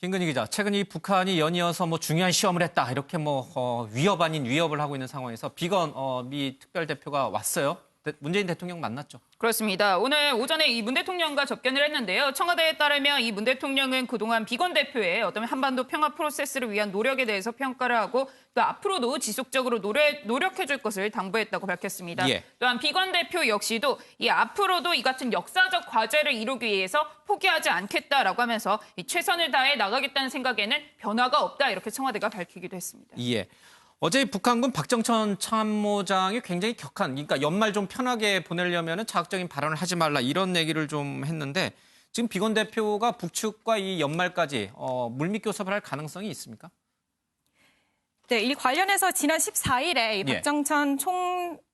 김근희 기자, 최근 이 북한이 연이어서 중요한 시험을 했다 이렇게 위협 아닌 위협을 하고 있는 상황에서 비건 미 특별대표가 왔어요. 문재인 대통령 만났죠. 그렇습니다. 오늘 오전에 이 문 대통령과 접견을 했는데요. 청와대에 따르면 이 문 대통령은 그동안 비건 대표의 어떤 한반도 평화 프로세스를 위한 노력에 대해서 평가를 하고 또 앞으로도 지속적으로 노력해 줄 것을 당부했다고 밝혔습니다. 예. 또한 비건 대표 역시도 앞으로도 이 같은 역사적 과제를 이루기 위해서 포기하지 않겠다라고 하면서 최선을 다해 나가겠다는 생각에는 변화가 없다 이렇게 청와대가 밝히기도 했습니다. 예. 어제 북한군 박정천 참모장이 굉장히 격한, 그러니까 연말 좀 편하게 보내려면 자극적인 발언을 하지 말라 이런 얘기를 좀 했는데 지금 비건 대표가 북측과 이 연말까지 물밑 교섭을 할 가능성이 있습니까? 네, 이 관련해서 지난 14일에 이 박정천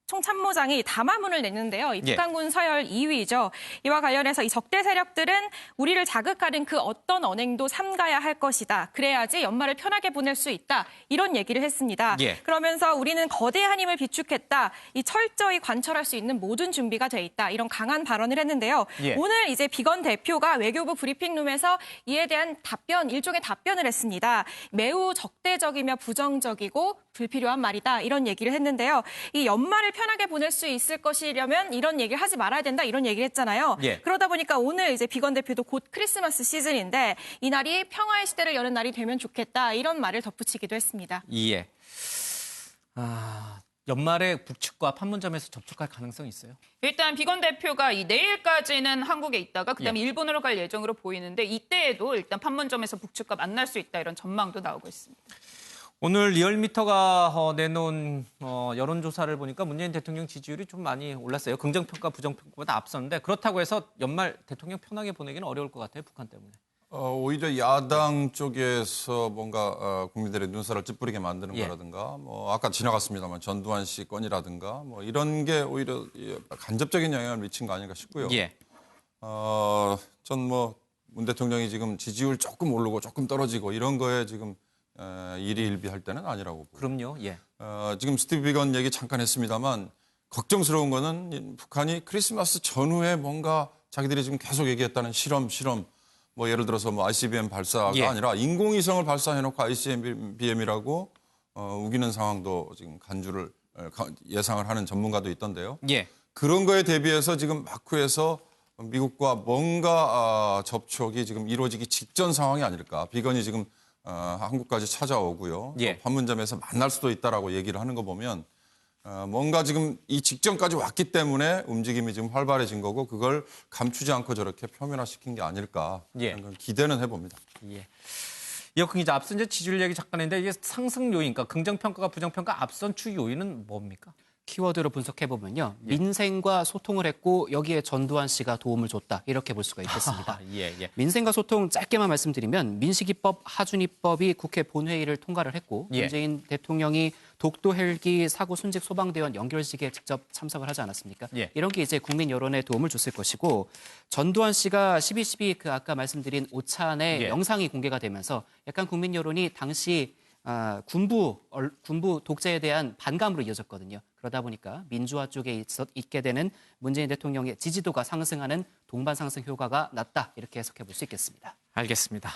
총참모장이 담화문을 냈는데요. 이 북한군 서열 2위죠. 이와 관련해서 이 적대 세력들은 우리를 자극하는 그 어떤 언행도 삼가야 할 것이다. 그래야지 연말을 편하게 보낼 수 있다. 이런 얘기를 했습니다. 그러면서 우리는 거대한 힘을 비축했다. 이 철저히 관철할 수 있는 모든 준비가 돼 있다. 이런 강한 발언을 했는데요. 오늘 이제 비건 대표가 외교부 브리핑룸에서 이에 대한 일종의 답변을 했습니다. 매우 적대적이며 부정적이고 불필요한 말이다. 이런 얘기를 했는데요. 이 연말을 편하게 보낼 수 있을 것이려면 이런 얘기를 하지 말아야 된다. 이런 얘기를 했잖아요. 그러다 보니까 오늘 이제 비건 대표도 곧 크리스마스 시즌인데 이 날이 평화의 시대를 여는 날이 되면 좋겠다. 이런 말을 덧붙이기도 했습니다. 예. 연말에 북측과 판문점에서 접촉할 가능성이 있어요? 일단 비건 대표가 내일까지는 한국에 있다가 그다음에 일본으로 갈 예정으로 보이는데 이때에도 일단 판문점에서 북측과 만날 수 있다 이런 전망도 나오고 있습니다. 오늘 리얼미터가 내놓은 여론조사를 보니까 문재인 대통령 지지율이 좀 많이 올랐어요. 긍정평가, 부정평가보다 앞섰는데 그렇다고 해서 연말 대통령 편하게 보내기는 어려울 것 같아요. 북한 때문에. 오히려 야당 쪽에서 뭔가 국민들의 눈살을 찌푸리게 만드는 거라든가 아까 지나갔습니다만 전두환 씨 건이라든가 이런 게 오히려 간접적인 영향을 미친 거 아닌가 싶고요. 전 문 대통령이 지금 지지율 조금 오르고 조금 떨어지고 이런 거에 지금 일희일비할 때는 아니라고 보고. 그럼요. 지금 스티브 비건 얘기 잠깐 했습니다만 걱정스러운 거는 북한이 크리스마스 전후에 뭔가 자기들이 지금 계속 얘기했다는 실험 예를 들어서 ICBM 발사가 아니라 인공위성을 발사해놓고 ICBM이라고 우기는 상황도 지금 간주를 예상을 하는 전문가도 있던데요. 그런 거에 대비해서 지금 마쿠에서 미국과 뭔가 접촉이 지금 이루어지기 직전 상황이 아닐까. 비건이 지금 한국까지 찾아오고요. 판문점에서 만날 수도 있다라고 얘기를 하는 거 보면 뭔가 지금 이 직전까지 왔기 때문에 움직임이 지금 활발해진 거고 그걸 감추지 않고 저렇게 표면화시킨 게 아닐까 그런 기대는 해봅니다. 이혁근 기자, 앞서 이제 지지율 얘기 잠깐 했는데 이게 상승 요인, 그러니까 긍정평가가 부정평가 앞선 주 요인은 뭡니까? 키워드로 분석해보면요. 민생과 소통을 했고 여기에 전두환 씨가 도움을 줬다. 이렇게 볼 수가 있겠습니다. 민생과 소통 짧게만 말씀드리면 민식이법, 하준이법이 국회 본회의를 통과를 했고 문재인 대통령이 독도 헬기 사고 순직 소방대원 연결식에 직접 참석을 하지 않았습니까? 이런 게 이제 국민 여론에 도움을 줬을 것이고 전두환 씨가 12.12 아까 말씀드린 오찬의 영상이 공개가 되면서 약간 국민 여론이 당시 군부 독재에 대한 반감으로 이어졌거든요. 그러다 보니까 민주화 쪽에 있게 되는 문재인 대통령의 지지도가 상승하는 동반 상승 효과가 났다. 이렇게 해석해 볼 수 있겠습니다. 알겠습니다.